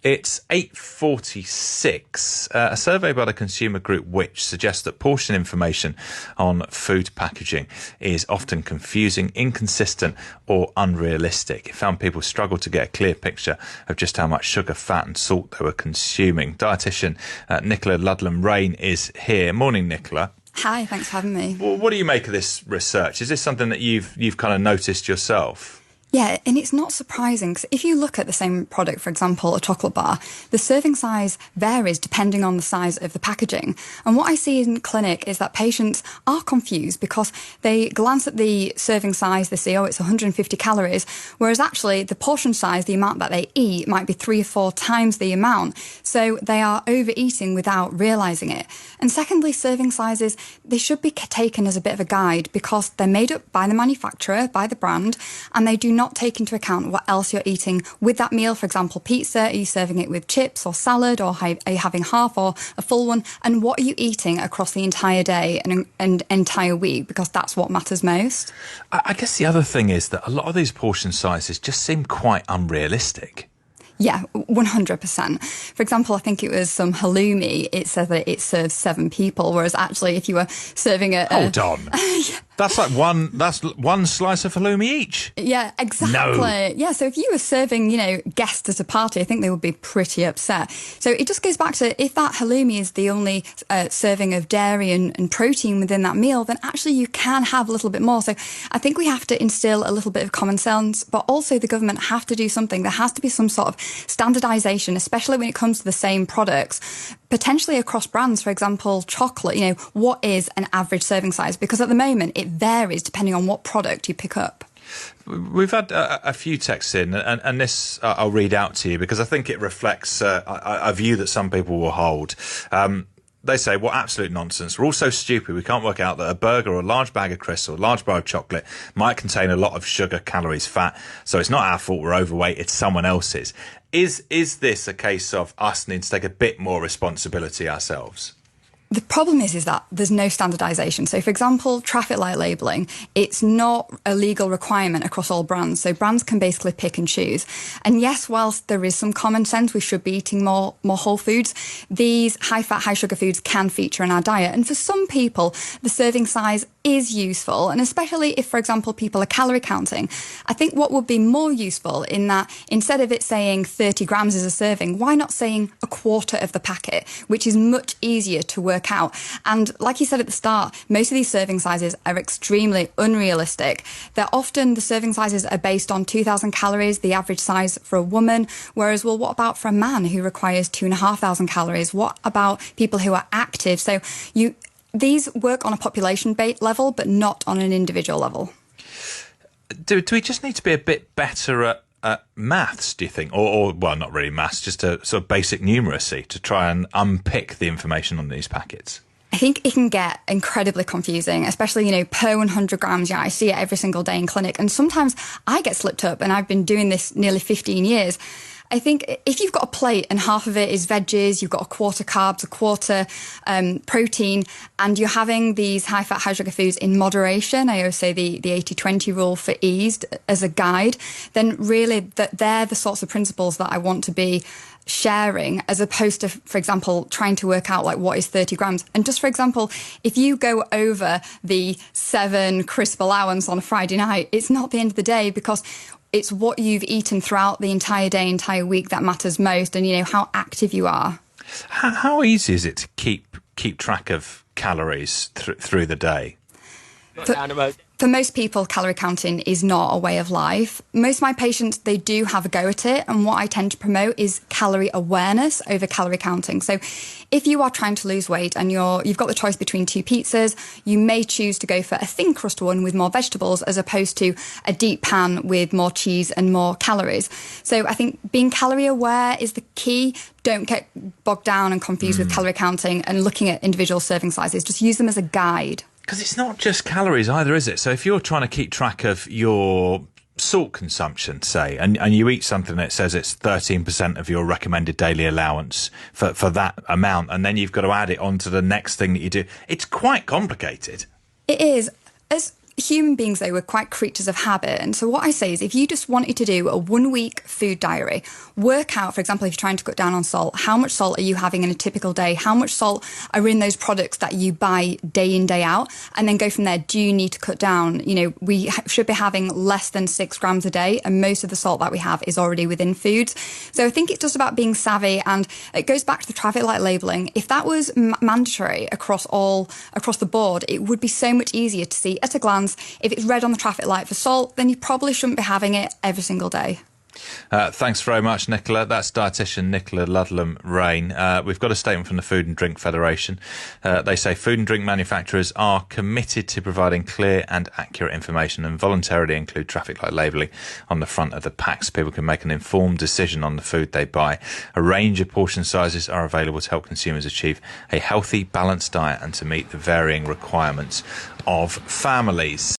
It's 8:46. A survey by the consumer group Which suggests that portion information on food packaging is often confusing, inconsistent or unrealistic. It found people struggle to get a clear picture of just how much sugar, fat and salt they were consuming. Dietitian Nichola Ludlam-Raine is here. Morning, Nichola. Hi, thanks for having me. Well, what do you make of this research? Is this something that you've kind of noticed yourself? Yeah, and it's not surprising because if you look at the same product, for example, a chocolate bar, the serving size varies depending on the size of the packaging. And what I see in clinic is that patients are confused because they glance at the serving size, they see, oh, it's 150 calories, whereas actually the portion size, the amount that they eat, might be 3 or 4 times the amount. So they are overeating without realising it. And secondly, serving sizes, they should be taken as a bit of a guide because they're made up by the manufacturer, by the brand, and they do not take into account what else you're eating with that meal. For example, pizza, are you serving it with chips or salad, or are you having half or a full one? And what are you eating across the entire day and entire week? Because that's what matters most. I guess the other thing is that a lot of these portion sizes just seem quite unrealistic. Yeah, 100%. For example, I think it was some halloumi. It said that it serves 7 people, whereas actually if you were serving it... Hold on. That's like one slice of halloumi each. Yeah, exactly. No. Yeah, so if you were serving, guests at a party, I think they would be pretty upset. So it just goes back to if that halloumi is the only serving of dairy and protein within that meal, then actually you can have a little bit more. So I think we have to instill a little bit of common sense, but also the government have to do something. There has to be some sort of standardisation, especially when it comes to the same products, potentially across brands. For example, chocolate, what is an average serving size? Because at the moment it varies depending on what product you pick up. We've had a few texts in, and this I'll read out to you because I think it reflects a view that some people will hold. They say, what absolute nonsense. We're all so stupid we can't work out that a burger or a large bag of crisps or a large bar of chocolate might contain a lot of sugar, calories, fat. So it's not our fault we're overweight, it's someone else's. Is this a case of us needing to take a bit more responsibility ourselves? The problem is that there's no standardisation. So, for example, traffic light labelling, it's not a legal requirement across all brands. So brands can basically pick and choose. And yes, whilst there is some common sense, we should be eating more whole foods, these high-fat, high-sugar foods can feature in our diet. And for some people, the serving size is useful. And especially if, for example, people are calorie counting, I think what would be more useful in that instead of it saying 30 grams is a serving, why not saying a quarter of the packet, which is much easier to work out. And like you said at the start, most of these serving sizes are extremely unrealistic. They're often, the serving sizes are based on 2,000 calories, the average size for a woman, whereas, well, what about for a man who requires 2,500 calories? What about people who are active? So these work on a population level, but not on an individual level. Do we just need to be a bit better at maths, do you think? Or well, not really maths, just a sort of basic numeracy to try and unpick the information on these packets? I think it can get incredibly confusing, especially, per 100 grams. I see it every single day in clinic. And sometimes I get slipped up, and I've been doing this nearly 15 years. I think if you've got a plate and half of it is veggies, you've got a quarter carbs, a quarter protein, and you're having these high-fat, high-sugar foods in moderation, I always say the 80-20 rule for ease as a guide, then really they're the sorts of principles that I want to be sharing, as opposed to, for example, trying to work out what is 30 grams. And just for example, if you go over the 7 crisp allowance on a Friday night, it's not the end of the day, because it's what you've eaten throughout the entire day, entire week that matters most, and how active you are. How easy is it to keep track of calories through the day? For most people, calorie counting is not a way of life. Most of my patients, they do have a go at it. And what I tend to promote is calorie awareness over calorie counting. So if you are trying to lose weight and you've got the choice between 2 pizzas, you may choose to go for a thin crust one with more vegetables as opposed to a deep pan with more cheese and more calories. So I think being calorie aware is the key. Don't get bogged down and confused with calorie counting and looking at individual serving sizes. Just use them as a guide. Because it's not just calories either, is it? So if you're trying to keep track of your salt consumption, say, and you eat something that says it's 13% of your recommended daily allowance for that amount, and then you've got to add it on to the next thing that you do, it's quite complicated. It is. human beings, though, we're quite creatures of habit. And so what I say is if you just wanted to do a 1-week food diary, work out, for example, if you're trying to cut down on salt, how much salt are you having in a typical day? How much salt are in those products that you buy day in, day out? And then go from there. Do you need to cut down? We should be having less than 6 grams a day. And most of the salt that we have is already within foods. So I think it's just about being savvy. And it goes back to the traffic light labelling. If that was mandatory across the board, it would be so much easier to see at a glance. If it's red on the traffic light for salt, then you probably shouldn't be having it every single day. Thanks very much, Nichola. That's dietitian Nichola Ludlam-Raine. We've got a statement from the Food and Drink Federation. They say food and drink manufacturers are committed to providing clear and accurate information and voluntarily include traffic light labelling on the front of the pack so people can make an informed decision on the food they buy. A range of portion sizes are available to help consumers achieve a healthy, balanced diet and to meet the varying requirements of families.